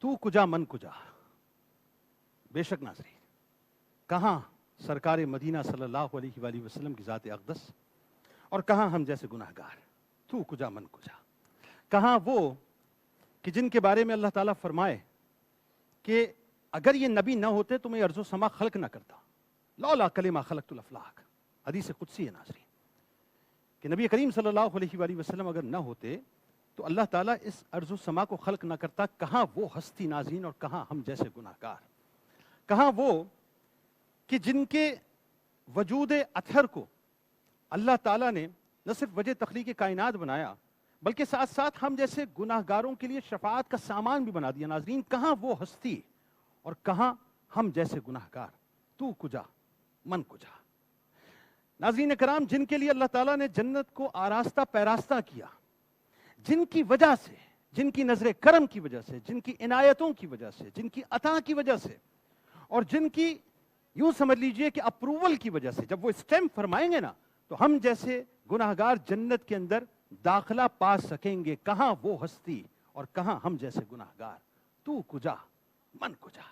تو کجا من کجا. بے شک ناظرین، کہاں سرکار مدینہ صلی اللہ علیہ وآلہ وسلم کی ذات اقدس اور کہاں ہم جیسے گناہ گار. تو کجا من کجا. کہاں وہ کہ جن کے بارے میں اللہ تعالیٰ فرمائے کہ اگر یہ نبی نہ ہوتے تو میں ارض و سما خلق نہ کرتا. لولا کلمہ خلقت الافلاق. حدیث قدسی ہے ناظرین کہ نبی کریم صلی اللہ علیہ وآلہ وسلم اگر نہ ہوتے تو اللہ تعالیٰ اس ارض و سما کو خلق نہ کرتا. کہاں وہ ہستی ناظرین اور کہاں ہم جیسے گناہ گار. کہاں وہ کہ جن کے وجود اطہر کو اللہ تعالیٰ نے نہ صرف وجہ تخلیق کائنات بنایا بلکہ ساتھ ساتھ ہم جیسے گناہ گاروں کے لیے شفاعت کا سامان بھی بنا دیا. ناظرین کہاں وہ ہستی اور کہاں ہم جیسے گناہ گار. تو کجا من کجا. ناظرین کرام، جن کے لیے اللہ تعالیٰ نے جنت کو آراستہ پیراستہ کیا، جن کی وجہ سے، جن کی نظر کرم کی وجہ سے، جن کی عنایتوں کی وجہ سے، جن کی عطا کی وجہ سے اور جن کی یوں سمجھ لیجئے کہ اپروول کی وجہ سے جب وہ اسٹیمپ فرمائیں گے نا تو ہم جیسے گناہ گار جنت کے اندر داخلہ پا سکیں گے. کہاں وہ ہستی اور کہاں ہم جیسے گناہ گار. تو کجا من کجا.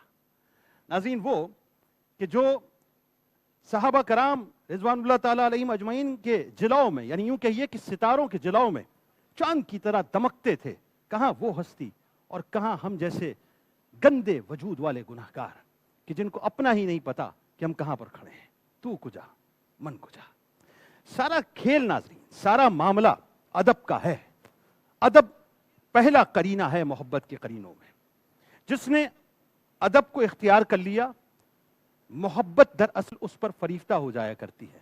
ناظرین وہ کہ جو صحابہ کرام رضوان اللہ تعالیٰ علیہم اجمعین کے جلاؤ میں، یعنی یوں کہیے کہ ستاروں کے جلاؤ میں چاند کی طرح دمکتے تھے، کہاں وہ ہستی اور کہاں ہم جیسے گندے وجود والے گناہ گار کہ جن کو اپنا ہی نہیں پتا کہ ہم کہاں پر کھڑے ہیں. تو کجا من کجا. سارا کھیل ناظرین، سارا معاملہ ادب کا ہے. ادب پہلا قرینہ ہے محبت کے قرینوں میں. جس نے ادب کو اختیار کر لیا، محبت دراصل اس پر فریفتہ ہو جایا کرتی ہے.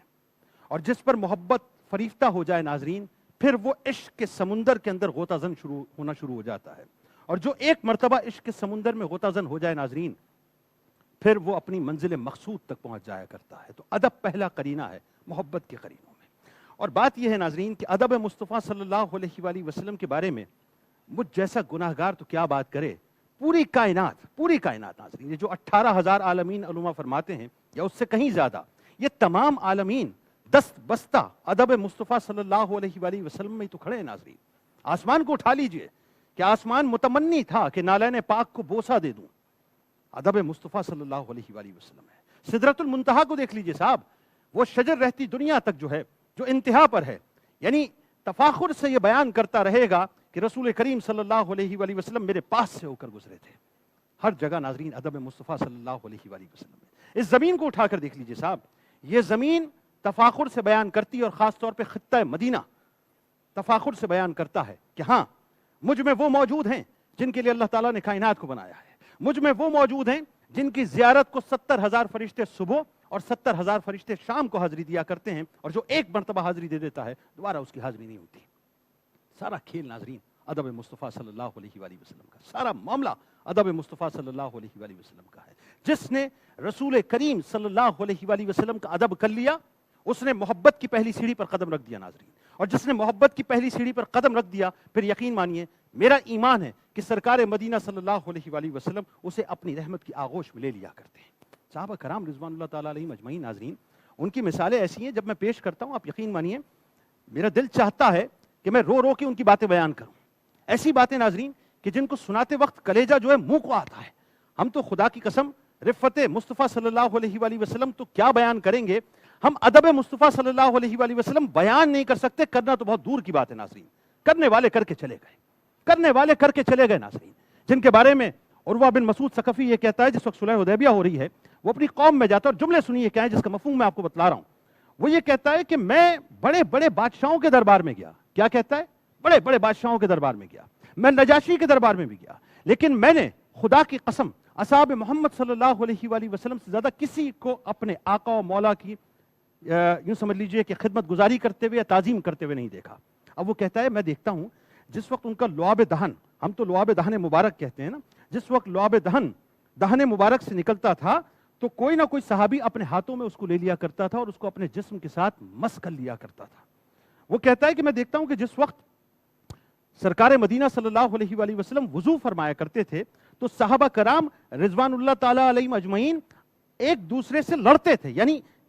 اور جس پر محبت فریفتہ ہو جائے ناظرین، پھر وہ عشق کے سمندر کے اندر غوطہ زن ہونا شروع ہو جاتا ہے. اور جو ایک مرتبہ عشق کے سمندر میں غوطہ زن ہو جائے ناظرین، پھر وہ اپنی منزل مقصود تک پہنچ جایا کرتا ہے. تو ادب پہلا قرینہ ہے محبت کے قرینوں میں. اور بات یہ ہے ناظرین کہ ادب مصطفیٰ صلی اللہ علیہ وآلہ وسلم کے بارے میں مجھ جیسا گناہ گار تو کیا بات کرے. پوری کائنات ناظرین، یہ جو 18,000 عالمین علماء فرماتے ہیں یا اس سے کہیں زیادہ، یہ تمام عالمین دست بستہ ادب مصطفیٰ صلی اللہ علیہ وآلہ وسلم میں تو کھڑے ہیں ناظرین. آسمان کو اٹھا لیجئے کہ آسمان متمنی تھا کہ نالین پاک کو بوسہ دے دوں. ادب مصطفیٰ صلی اللہ علیہ وآلہ وسلم ہے. سدرۃ المنتہا کو دیکھ لیجئے صاحب، وہ شجر رہتی دنیا تک جو ہے، جو انتہا پر ہے، یعنی تفاخر سے یہ بیان کرتا رہے گا کہ رسول کریم صلی اللہ علیہ وآلہ وسلم میرے پاس سے ہو کر گزرے تھے. ہر جگہ ناظرین ادب مصطفیٰ صلی اللہ علیہ وآلہ وسلم ہے. اس زمین کو اٹھا کر دیکھ لیجئے صاحب، یہ زمین تفاخر سے بیان کرتی ہے اور خاص طور پہ خطہ مدینہ تفاخر سے بیان کرتا ہے کہ ہاں مجھ میں وہ موجود ہیں جن کے لیے اللہ تعالیٰ نے کائنات کو بنایا ہے. مجھ میں وہ موجود ہیں جن کی زیارت کو 70,000 فرشتے صبح اور 70,000 فرشتے شام کو حاضری دیا کرتے ہیں، اور جو ایک مرتبہ حاضری دے دیتا ہے دوبارہ اس کی حاضری نہیں ہوتی. سارا کھیل ناظرین ادب مصطفیٰ صلی اللہ علیہ وآلہ وسلم کا، سارا معاملہ ادب مصطفیٰ صلی اللہ علیہ وآلہ وسلم کا ہے. جس نے رسول کریم صلی اللہ علیہ وآلہ وسلم کا ادب کر لیا، اس نے محبت کی پہلی سیڑھی پر قدم رکھ دیا ناظرین. اور جس نے محبت کی پہلی سیڑھی پر قدم رکھ دیا، پھر یقین مانیے میرا ایمان ہے کہ سرکار مدینہ صلی اللہ علیہ وآلہ وسلم اسے اپنی رحمت کی آغوش میں لے لیا کرتے ہیں. صحابہ کرام رضوان اللہ تعالیٰ علیہم اجمعین ناظرین، ان کی مثالیں ایسی ہیں، جب میں پیش کرتا ہوں آپ یقین مانیے میرا دل چاہتا ہے کہ میں رو رو کے ان کی باتیں بیان کروں. ایسی باتیں ناظرین کہ جن کو سناتے وقت کلیجہ جو ہے منہ کو آتا ہے. ہم تو خدا کی قسم رفت مصطفیٰ صلی اللہ علیہ وآلہ وسلم تو کیا بیان کریں گے، ہم ادب مصطفیٰ صلی اللہ علیہ وآلہ وسلم بیان نہیں کر سکتے. کرنا تو بہت دور کی بات ہے ناظرین، کرنے والے کر کے چلے گئے ناظرین. جن کے بارے میں عروہ بن مسعود ثقفی یہ کہتا ہے، جس وقت صلح حدیبیہ ہو رہی ہے، وہ اپنی قوم میں جاتا ہے اور جملے سنیے کیا ہے جس کا مفہوم میں آپ کو بتلا رہا ہوں. وہ یہ کہتا ہے کہ میں بڑے بڑے بادشاہوں کے دربار میں گیا. کیا کہتا ہے؟ بڑے بڑے بادشاہوں کے دربار میں گیا، میں نجاشی کے دربار میں بھی گیا، لیکن میں نے خدا کی قسم اصحاب محمد صلی اللہ علیہ وآلہ وسلم سے زیادہ کسی کو اپنے آقا و مولا کی یوں سمجھ لیجئے کہ خدمت گزاری کرتے ہوئے یا تعظیم کرتے ہوئے نہیں دیکھا. اب وہ کہتا ہے میں دیکھتا ہوں جس وقت ان کا لعاب دہن، ہم تو لعاب دہن مبارک کہتے ہیں نا، جس وقت لعاب دہن مبارک سے نکلتا تھا تو کوئی نہ کوئی صحابی اپنے ہاتھوں میں اس کو لے لیا کرتا تھا اور اس کو اپنے جسم کے ساتھ مس کر لیا کرتا تھا. وہ کہتا ہے کہ میں دیکھتا ہوں کہ جس وقت سرکار مدینہ صلی اللہ علیہ وآلہ وسلم وضو فرمایا کرتے تھے تو صحابہ کرام رضوان اللہ تعالیٰ علیہم اجمعین ایک دوسرے سے لڑتے تھے، یعنی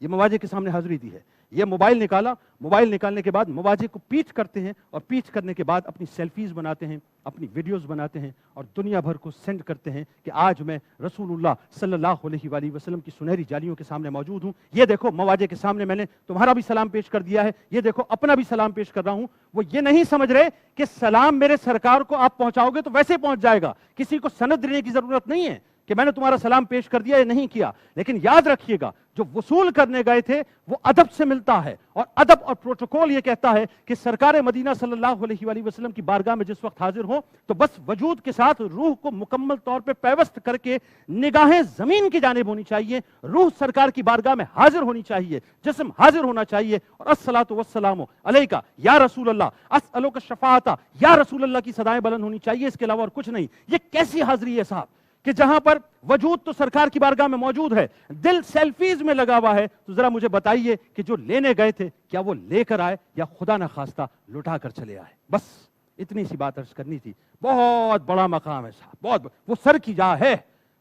یہ مواجہ کے سامنے حاضری دی ہے، یہ موبائل نکالا، موبائل نکالنے کے بعد مواجہ کو پیٹ کرتے ہیں، اور پیٹ کرنے کے بعد اپنی سیلفیز بناتے ہیں، اپنی ویڈیوز بناتے ہیں، اور دنیا بھر کو سینڈ کرتے ہیں کہ آج میں رسول اللہ صلی اللہ علیہ وآلہ وسلم کی سنہری جالیوں کے سامنے موجود ہوں، یہ دیکھو مواجہ کے سامنے میں نے تمہارا بھی سلام پیش کر دیا ہے، یہ دیکھو اپنا بھی سلام پیش کر رہا ہوں۔ وہ یہ نہیں سمجھ رہے کہ سلام میرے سرکار کو آپ پہنچاؤ گے تو ویسے پہنچ جائے گا، کسی کو سند دینے کی ضرورت نہیں ہے کہ میں نے تمہارا سلام پیش کر دیا یا نہیں کیا۔ لیکن یاد رکھیے گا، جو وصول کرنے گئے تھے وہ ادب سے ملتا ہے، اور ادب اور پروٹوکول یہ کہتا ہے کہ سرکار مدینہ صلی اللہ علیہ وآلہ وسلم کی بارگاہ میں جس وقت حاضر ہو تو بس وجود کے ساتھ روح کو مکمل طور پہ پیوست کر کے نگاہیں زمین کی جانب ہونی چاہیے، روح سرکار کی بارگاہ میں حاضر ہونی چاہیے، جسم حاضر ہونا چاہیے، اور الصلاۃ والسلام علیکہ یا رسول اللہ، اسألک الشفاعۃ یا رسول اللہ کی صدائیں بلند ہونی چاہیے، اس کے علاوہ اور کچھ نہیں۔ یہ کیسی حاضری ہے صاحب کہ جہاں پر وجود تو سرکار کی بارگاہ میں موجود ہے، دل سیلفیز میں لگا ہوا ہے۔ تو ذرا مجھے بتائیے کہ جو لینے گئے تھے کیا وہ لے کر آئے یا خدا نہ خواستہ لٹا کر چلے آئے؟ بس اتنی سی بات عرض کرنی تھی۔ بہت بڑا مقام ہے صاحب، بہت وہ سر کی جا ہے،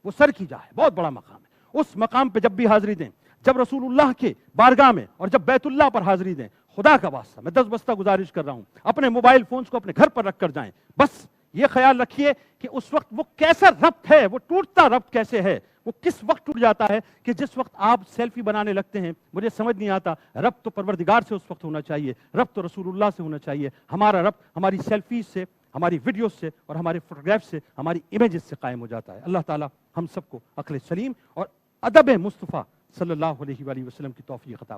وہ سر کی جا ہے، بہت بڑا مقام ہے۔ اس مقام پہ جب بھی حاضری دیں، جب رسول اللہ کے بارگاہ میں اور جب بیت اللہ پر حاضری دیں، خدا کا واسطہ میں 10 بستہ گزارش کر رہا ہوں، اپنے موبائل فونز کو اپنے گھر پر رکھ کر جائیں۔ بس یہ خیال رکھیے کہ اس وقت وہ کیسا ربط ہے، وہ ٹوٹتا ربط کیسے ہے، وہ کس وقت ٹوٹ جاتا ہے کہ جس وقت آپ سیلفی بنانے لگتے ہیں۔ مجھے سمجھ نہیں آتا، ربط تو پروردگار سے اس وقت ہونا چاہیے، ربط تو رسول اللہ سے ہونا چاہیے۔ ہمارا ربط ہماری سیلفیز سے، ہماری ویڈیوز سے اور ہمارے فوٹوگراف سے، ہماری امیجز سے قائم ہو جاتا ہے۔ اللہ تعالی ہم سب کو عقل سلیم اور ادب مصطفیٰ صلی اللہ علیہ وآلہ وسلم کی توفیق عطا فرمائے۔